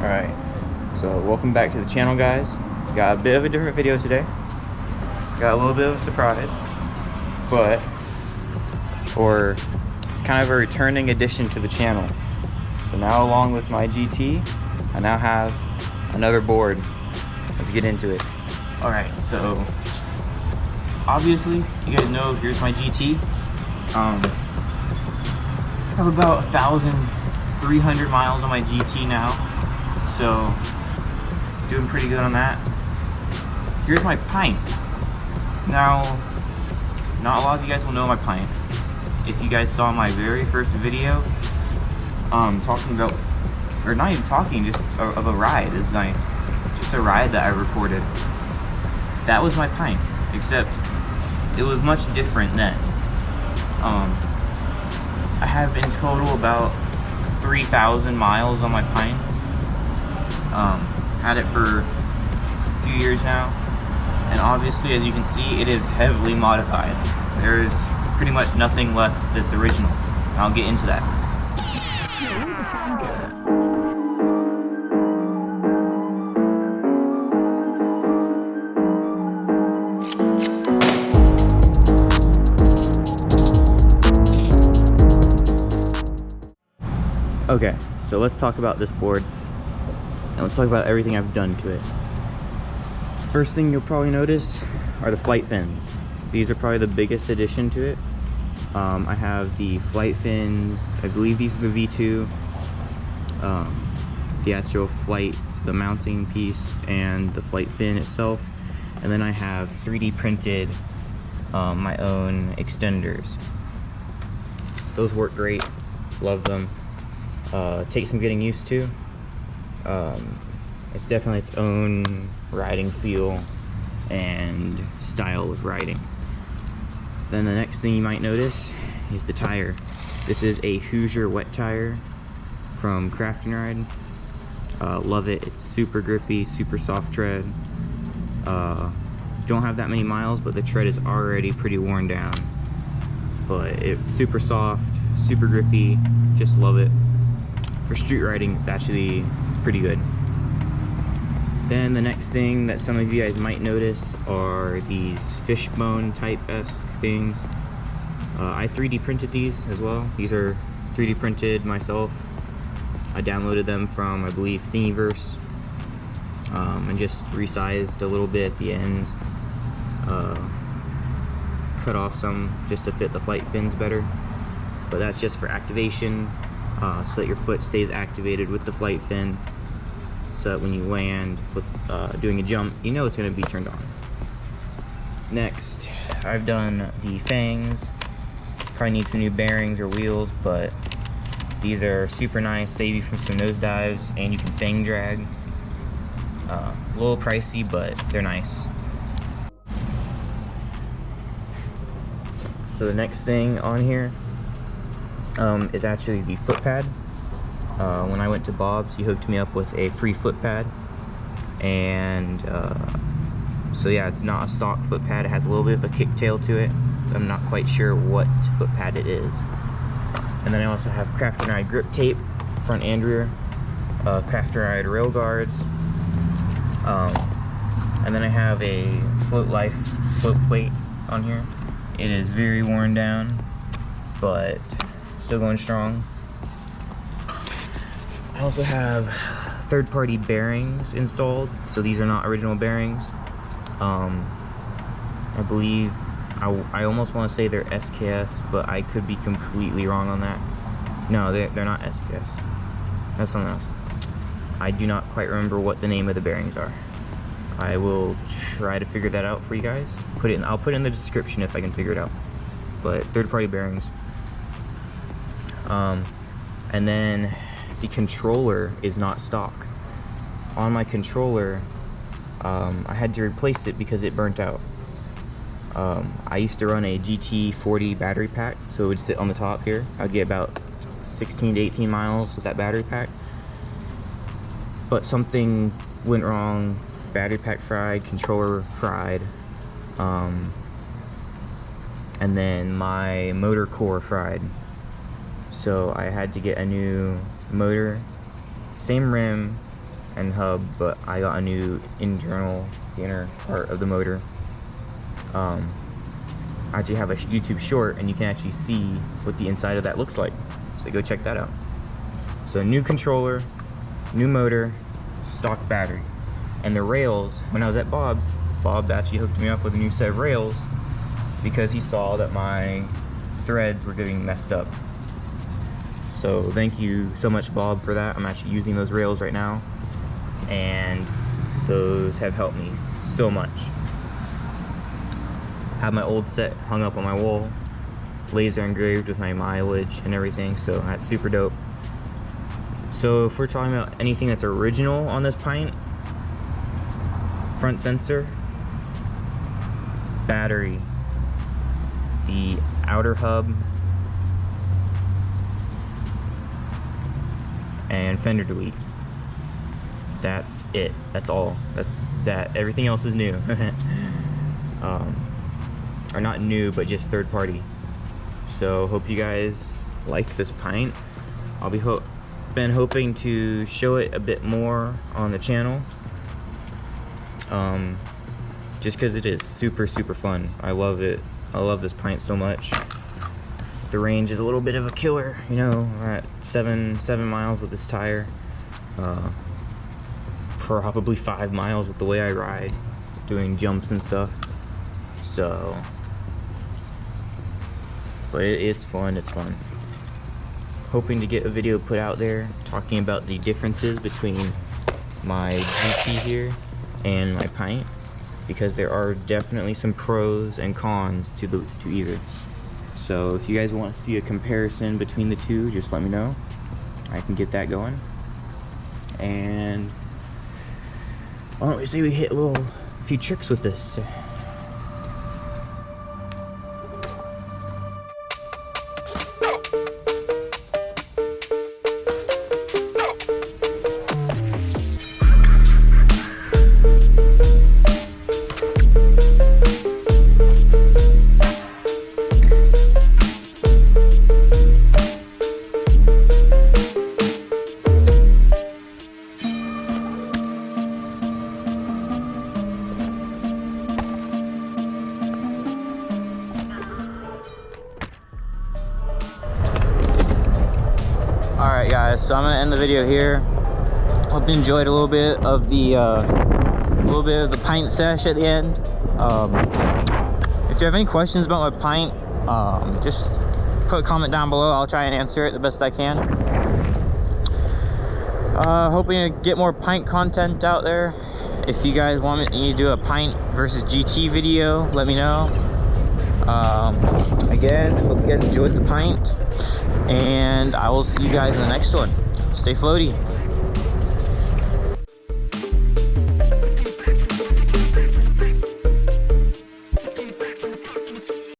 Alright, so welcome back to the channel, guys. Got a bit of a different video today. Got a little bit of a surprise, but or kind of a returning addition to the channel. So now, along with my GT, I now have another board. Let's get into it. Alright, so obviously you guys know here's my GT. I have about 1,300 miles on my GT now, so doing pretty good on that. Here's my Pint. Now, not a lot of you guys will know my Pint. If you guys saw my very first video, talking about, or not even talking, just of a ride. It's like just a ride that I recorded. That was my Pint, except it was much different then. I have in total about 3,000 miles on my Pint. Had it for a few years now, and obviously, as you can see, it is heavily modified. There is pretty much nothing left that's original. I'll get into that. Okay, so let's talk about this board, and let's talk about everything I've done to it. First thing you'll probably notice are the flight fins. These are probably the biggest addition to it. I have the flight fins, I believe these are the V2, the actual flight, the mounting piece, and the flight fin itself. And then I have 3D printed my own extenders. Those work great, love them. Takes some getting used to. It's definitely its own riding feel and style of riding. Then the next thing you might notice is the tire. This is a Hoosier wet tire from Craft and Ride. Love it. It's super grippy, super soft tread. Don't have that many miles, but the tread is already pretty worn down. But it's super soft, super grippy. Just love it. For street riding, it's actually pretty good. Then the next thing that some of you guys might notice are these fishbone type-esque things. I 3D printed these as well. These are 3D printed myself. I downloaded them from, I believe, Thingiverse, and just resized a little bit at the ends. Cut off some just to fit the flight fins better. But that's just for activation. So that your foot stays activated with the flight fin, so that when you land with doing a jump, you know it's going to be turned on. Next, I've done the fangs. Probably need some new bearings or wheels, but these are super nice, save you from some nosedives, and you can fang drag. A little pricey, but they're nice. So the next thing on here is actually the foot pad. When I went to Bob's, he hooked me up with a free foot pad, and so yeah, it's not a stock foot pad. It has a little bit of a kicktail to it. I'm not quite sure what foot pad it is. And then I also have Craft and Ride grip tape, front and rear, Craft and Ride rail guards, and then I have a Float Life float plate on here. It is very worn down, but still going strong. I also have third-party bearings installed, so these are not original bearings. I believe, I almost want to say they're SKS, but I could be completely wrong on that. No, they're not SKS. That's something else. I do not quite remember what the name of the bearings are. I will try to figure that out for you guys. I'll put it in the description if I can figure it out. But third-party bearings. And then the controller is not stock. On my controller, I had to replace it because it burnt out. I used to run a GT40 battery pack, so it would sit on the top here. I'd get about 16 to 18 miles with that battery pack. But something went wrong. Battery pack fried, controller fried, and then my motor core fried. So I had to get a new motor, same rim, and hub, but I got a new internal, the inner part of the motor. I actually have a YouTube short, and you can actually see what the inside of that looks like. So go check that out. So new controller, new motor, stock battery. And the rails, when I was at Bob's, Bob actually hooked me up with a new set of rails because he saw that my threads were getting messed up. So thank you so much, Bob, for that. I'm actually using those rails right now, and those have helped me so much. Have my old set hung up on my wall, laser engraved with my mileage and everything, so that's super dope. So if we're talking about anything that's original on this Pint, front sensor, battery, the outer hub, and fender delete. That's it. That's all. That's that. Everything else is new. Or not new, but just third party. So hope you guys liked this Pint. I'll be been hoping to show it a bit more on the channel. Just because it is super fun. I love it. I love this Pint so much. The range is a little bit of a killer, you know. We're at 7 miles with this tire. Probably 5 miles with the way I ride, doing jumps and stuff. So, but it's fun. It's fun. Hoping to get a video put out there talking about the differences between my GT here and my Pint, because there are definitely some pros and cons to either. So if you guys want to see a comparison between the two, just let me know. I can get that going. And why don't we say we hit a few tricks with this. Alright guys, so I'm gonna end the video here. Hope you enjoyed a little bit of the Pint sesh at the end. If you have any questions about my Pint, just put a comment down below. I'll try and answer it the best I can. Hoping to get more Pint content out there. If you guys want me to do a Pint versus GT video, let me know. Again, hope you guys enjoyed the Pint, and I will see you guys in the next one. Stay floaty.